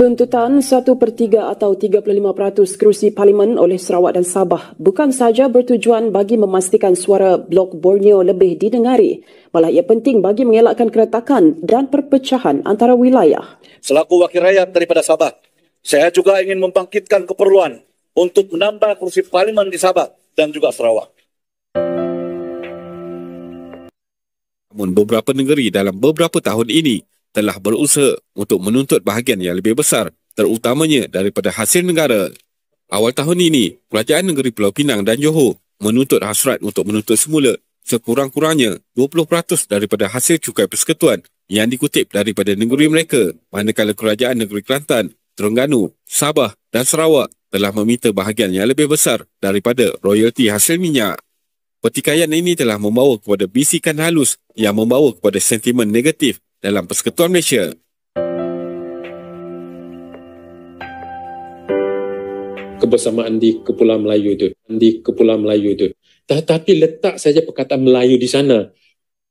Tuntutan 1/3 atau 35% kerusi Parlimen oleh Sarawak dan Sabah bukan sahaja bertujuan bagi memastikan suara Blok Borneo lebih didengari, malah ia penting bagi mengelakkan keretakan dan perpecahan antara wilayah. Selaku wakil rakyat daripada Sabah, saya juga ingin membangkitkan keperluan untuk menambah kerusi Parlimen di Sabah dan juga Sarawak. Namun beberapa negeri dalam beberapa tahun ini telah berusaha untuk menuntut bahagian yang lebih besar, terutamanya daripada hasil negara. Awal tahun ini, Kerajaan Negeri Pulau Pinang dan Johor menuntut hasrat untuk menuntut semula sekurang-kurangnya 20% daripada hasil cukai persekutuan yang dikutip daripada negeri mereka, manakala Kerajaan Negeri Kelantan, Terengganu, Sabah dan Sarawak telah meminta bahagian yang lebih besar daripada royalti hasil minyak. Pertikaian ini telah membawa kepada bisikan halus yang membawa kepada sentimen negatif dalam Persekutuan Malaysia. Kebersamaan di Kepulauan Melayu itu. Tetapi letak saja perkataan Melayu di sana.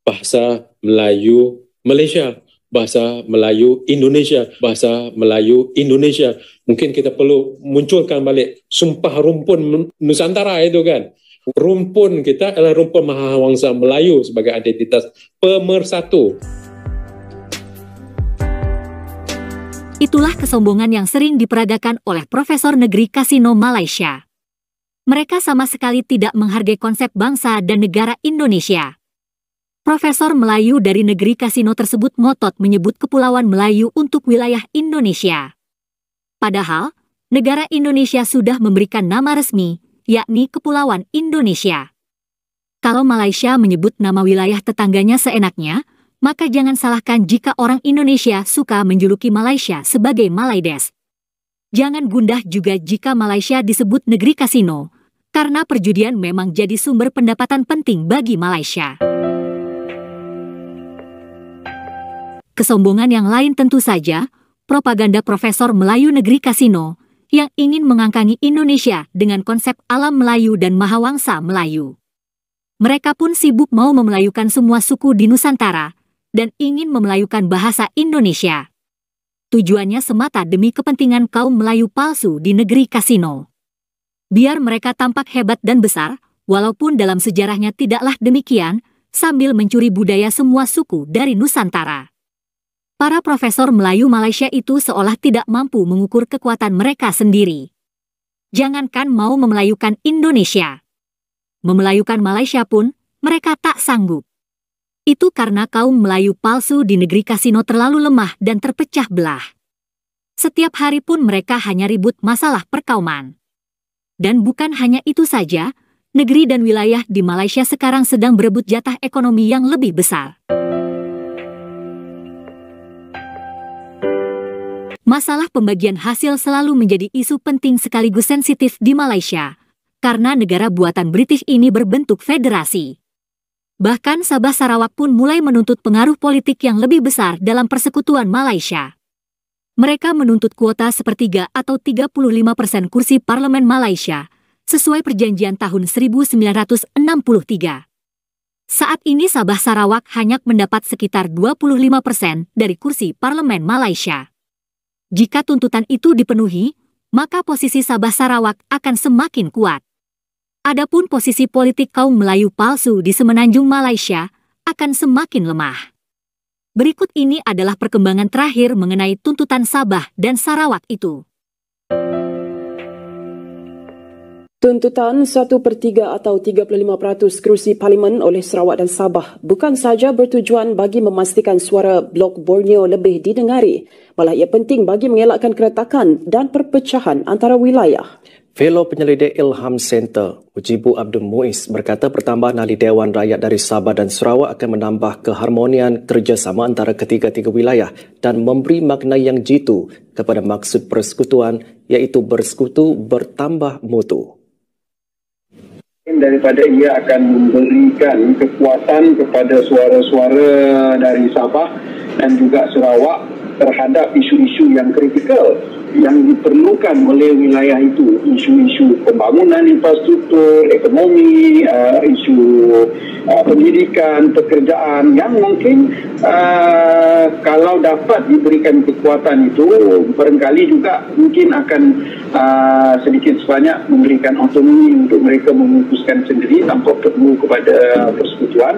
Bahasa Melayu Malaysia, bahasa Melayu Indonesia, bahasa Melayu Indonesia. Mungkin kita perlu munculkan balik Sumpah Rumpun Nusantara itu kan. Rumpun kita adalah rumpun Mahawangsa Melayu sebagai identitas pemersatu. Itulah kesombongan yang sering diperagakan oleh Profesor Negeri Kasino Malaysia. Mereka sama sekali tidak menghargai konsep bangsa dan negara Indonesia. Profesor Melayu dari Negeri Kasino tersebut ngotot menyebut Kepulauan Melayu untuk wilayah Indonesia. Padahal, negara Indonesia sudah memberikan nama resmi, yakni Kepulauan Indonesia. Kalau Malaysia menyebut nama wilayah tetangganya seenaknya, maka jangan salahkan jika orang Indonesia suka menjuluki Malaysia sebagai Malaides. Jangan gundah juga jika Malaysia disebut negeri kasino, karena perjudian memang jadi sumber pendapatan penting bagi Malaysia. Kesombongan yang lain tentu saja, propaganda Profesor Melayu Negeri Kasino, yang ingin mengangkangi Indonesia dengan konsep alam Melayu dan Mahawangsa Melayu. Mereka pun sibuk mau memelayukan semua suku di Nusantara, dan ingin memelayukan bahasa Indonesia. Tujuannya semata demi kepentingan kaum Melayu palsu di negeri kasino. Biar mereka tampak hebat dan besar, walaupun dalam sejarahnya tidaklah demikian, sambil mencuri budaya semua suku dari Nusantara. Para profesor Melayu Malaysia itu seolah tidak mampu mengukur kekuatan mereka sendiri. Jangankan mau memelayukan Indonesia. Memelayukan Malaysia pun, mereka tak sanggup. Itu karena kaum Melayu palsu di negeri kasino terlalu lemah dan terpecah belah. Setiap hari pun mereka hanya ribut masalah perkauman. Dan bukan hanya itu saja, negeri dan wilayah di Malaysia sekarang sedang berebut jatah ekonomi yang lebih besar. Masalah pembagian hasil selalu menjadi isu penting sekaligus sensitif di Malaysia, karena negara buatan British ini berbentuk federasi. Bahkan Sabah Sarawak pun mulai menuntut pengaruh politik yang lebih besar dalam persekutuan Malaysia. Mereka menuntut kuota 1/3 atau 35% kursi Parlemen Malaysia, sesuai perjanjian tahun 1963. Saat ini Sabah Sarawak hanya mendapat sekitar 25% dari kursi Parlemen Malaysia. Jika tuntutan itu dipenuhi, maka posisi Sabah Sarawak akan semakin kuat. Adapun posisi politik kaum Melayu palsu di semenanjung Malaysia akan semakin lemah. Berikut ini adalah perkembangan terakhir mengenai tuntutan Sabah dan Sarawak itu. Tuntutan 1/3 atau 35% kerusi Parlimen oleh Sarawak dan Sabah bukan sahaja bertujuan bagi memastikan suara Blok Borneo lebih didengari, malah ia penting bagi mengelakkan keretakan dan perpecahan antara wilayah. Fellow Penyelidik Ilham Center, Mujibu Abdul Muiz berkata pertambahan ahli Dewan Rakyat dari Sabah dan Sarawak akan menambah keharmonian kerjasama antara ketiga-tiga wilayah dan memberi makna yang jitu kepada maksud persekutuan, iaitu bersekutu bertambah mutu. Daripada ia akan memberikan kekuatan kepada suara-suara dari Sabah dan juga Sarawak terhadap isu-isu yang kritikal yang diperlukan oleh wilayah itu, isu-isu pembangunan infrastruktur, ekonomi, isu pendidikan, pekerjaan yang mungkin kalau dapat diberikan kekuatan itu, barangkali juga mungkin akan sedikit sebanyak memberikan autonomi untuk mereka memutuskan sendiri tanpa perlu kepada persekutuan.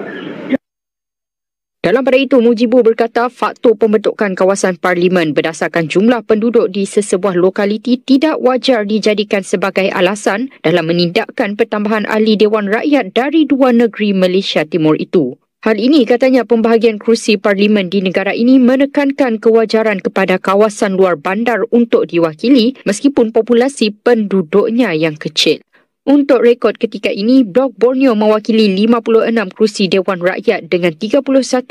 Dalam pada itu, Mujibur berkata faktor pembentukan kawasan parlimen berdasarkan jumlah penduduk di sesebuah lokaliti tidak wajar dijadikan sebagai alasan dalam menindakkan pertambahan ahli Dewan Rakyat dari dua negeri Malaysia Timur itu. Hal ini katanya pembahagian kerusi parlimen di negara ini menekankan kewajaran kepada kawasan luar bandar untuk diwakili meskipun populasi penduduknya yang kecil. Untuk rekod ketika ini, Blok Borneo mewakili 56 kerusi Dewan Rakyat dengan 31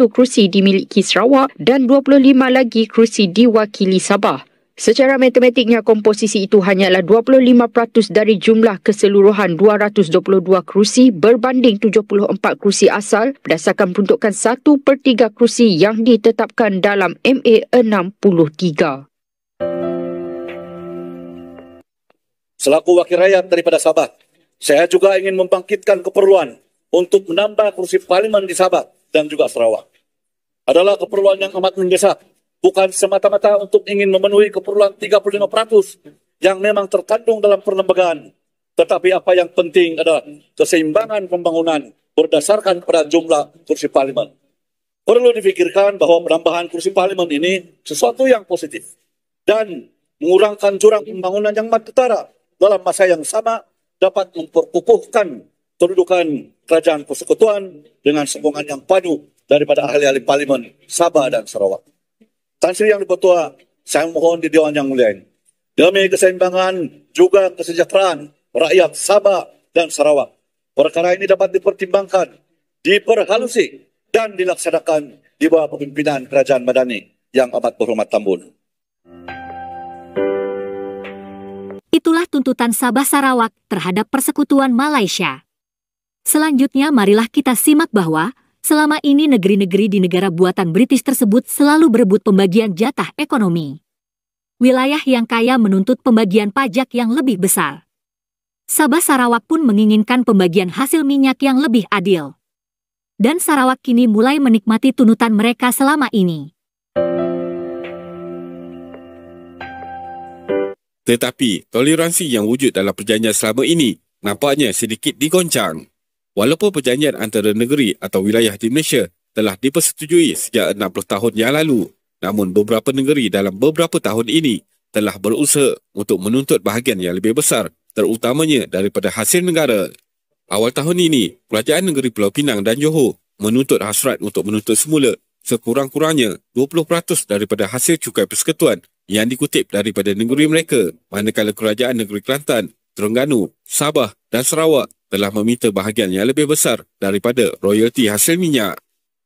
kerusi dimiliki Sarawak dan 25 lagi kerusi diwakili Sabah. Secara matematiknya, komposisi itu hanyalah 25% dari jumlah keseluruhan 222 kerusi berbanding 74 kerusi asal berdasarkan peruntukan 1/3 kerusi yang ditetapkan dalam MA 63. Selaku wakil rakyat daripada Sabah, saya juga ingin membangkitkan keperluan untuk menambah kursi parlimen di Sabah dan juga Sarawak. Adalah keperluan yang amat mendesak, bukan semata-mata untuk ingin memenuhi keperluan 35% yang memang terkandung dalam perlembagaan, tetapi apa yang penting adalah keseimbangan pembangunan berdasarkan pada jumlah kursi parlimen. Perlu difikirkan bahwa penambahan kursi parlimen ini sesuatu yang positif dan mengurangkan jurang pembangunan yang amat ketara dalam masa yang sama dapat memperkukuhkan kedudukan kerajaan persekutuan dengan sokongan yang padu daripada ahli-ahli parlimen Sabah dan Sarawak. Tan Sri Yang Dipertua, saya mohon di Dewan Yang Mulia ini, demi keseimbangan juga kesejahteraan rakyat Sabah dan Sarawak, perkara ini dapat dipertimbangkan, diperhalusi dan dilaksanakan di bawah kepimpinan Kerajaan Madani yang amat berhormat Tambun. Itulah tuntutan Sabah Sarawak terhadap persekutuan Malaysia. Selanjutnya, marilah kita simak bahwa selama ini negeri-negeri di negara buatan British tersebut selalu berebut pembagian jatah ekonomi. Wilayah yang kaya menuntut pembagian pajak yang lebih besar. Sabah Sarawak pun menginginkan pembagian hasil minyak yang lebih adil. Dan Sarawak kini mulai menikmati tunutan mereka selama ini. Tetapi, toleransi yang wujud dalam perjanjian selama ini nampaknya sedikit digoncang. Walaupun perjanjian antara negeri atau wilayah di Malaysia telah dipersetujui sejak 60 tahun yang lalu, namun beberapa negeri dalam beberapa tahun ini telah berusaha untuk menuntut bahagian yang lebih besar, terutamanya daripada hasil negara. Awal tahun ini, Kerajaan Negeri Pulau Pinang dan Johor menuntut hasrat untuk menuntut semula sekurang-kurangnya 20% daripada hasil cukai persekutuan yang dikutip daripada negeri mereka, manakala Kerajaan Negeri Kelantan, Terengganu, Sabah dan Sarawak telah meminta bahagian yang lebih besar daripada royalti hasil minyak.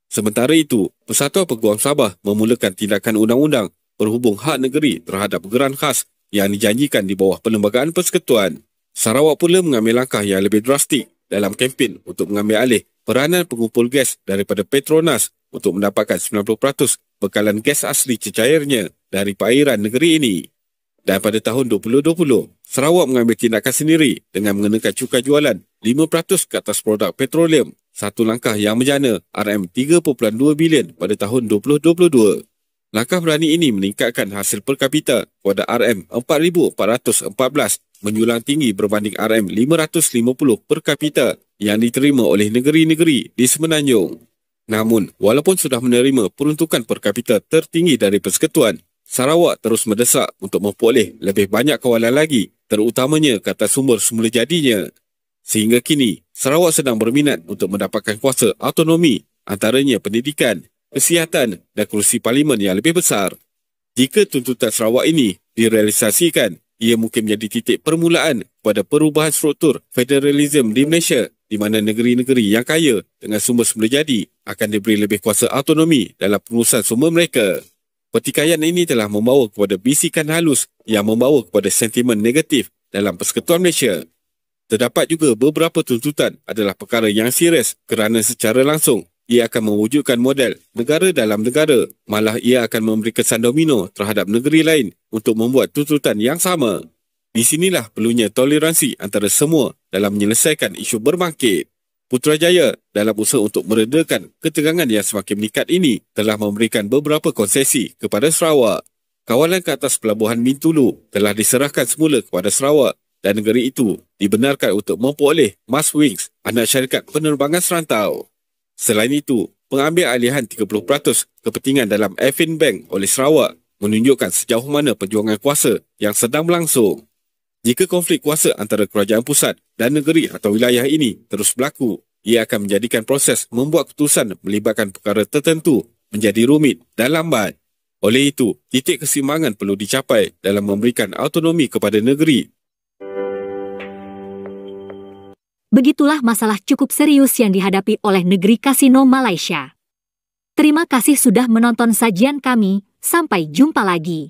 Sementara itu, Persatuan Peguam Sabah memulakan tindakan undang-undang berhubung hak negeri terhadap geran khas yang dijanjikan di bawah Perlembagaan Persekutuan. Sarawak pula mengambil langkah yang lebih drastik dalam kempen untuk mengambil alih peranan pengumpul gas daripada Petronas untuk mendapatkan 90% bekalan gas asli cecairnya dari perairan negeri ini. Dan pada tahun 2020, Sarawak mengambil tindakan sendiri dengan mengenakan cukai jualan 5% ke atas produk petroleum, satu langkah yang menjana RM3.2 bilion pada tahun 2022. Langkah berani ini meningkatkan hasil per kapita kepada RM4,414 menjulang tinggi berbanding RM550 per kapita yang diterima oleh negeri-negeri di Semenanjung. Namun, walaupun sudah menerima peruntukan per kapita tertinggi dari persekutuan, Sarawak terus mendesak untuk memperoleh lebih banyak kawalan lagi, terutamanya ke atas sumber semula jadinya. Sehingga kini, Sarawak sedang berminat untuk mendapatkan kuasa autonomi antaranya pendidikan, kesihatan dan kerusi parlimen yang lebih besar. Jika tuntutan Sarawak ini direalisasikan, ia mungkin menjadi titik permulaan kepada perubahan struktur federalism di Malaysia, di mana negeri-negeri yang kaya dengan sumber semula jadi akan diberi lebih kuasa autonomi dalam pengurusan sumber mereka. Pertikaian ini telah membawa kepada bisikan halus yang membawa kepada sentimen negatif dalam Persekutuan Malaysia. Terdapat juga beberapa tuntutan adalah perkara yang serius kerana secara langsung ia akan mewujudkan model negara dalam negara, malah ia akan memberi kesan domino terhadap negeri lain untuk membuat tuntutan yang sama. Di sinilah perlunya toleransi antara semua dalam menyelesaikan isu berbangkit. Putrajaya dalam usaha untuk meredakan ketegangan yang semakin meningkat ini telah memberikan beberapa konsesi kepada Sarawak. Kawalan ke atas pelabuhan Bintulu telah diserahkan semula kepada Sarawak dan negeri itu dibenarkan untuk memperoleh Maswings, anak syarikat penerbangan serantau. Selain itu, pengambil alihan 30% kepentingan dalam Affinbank oleh Sarawak menunjukkan sejauh mana perjuangan kuasa yang sedang berlangsung. Jika konflik kuasa antara kerajaan pusat dan negeri atau wilayah ini terus berlaku, ia akan menjadikan proses membuat keputusan melibatkan perkara tertentu menjadi rumit dan lambat. Oleh itu, titik keseimbangan perlu dicapai dalam memberikan autonomi kepada negeri. Begitulah masalah cukup serius yang dihadapi oleh negeri kasino Malaysia. Terima kasih sudah menonton sajian kami. Sampai jumpa lagi.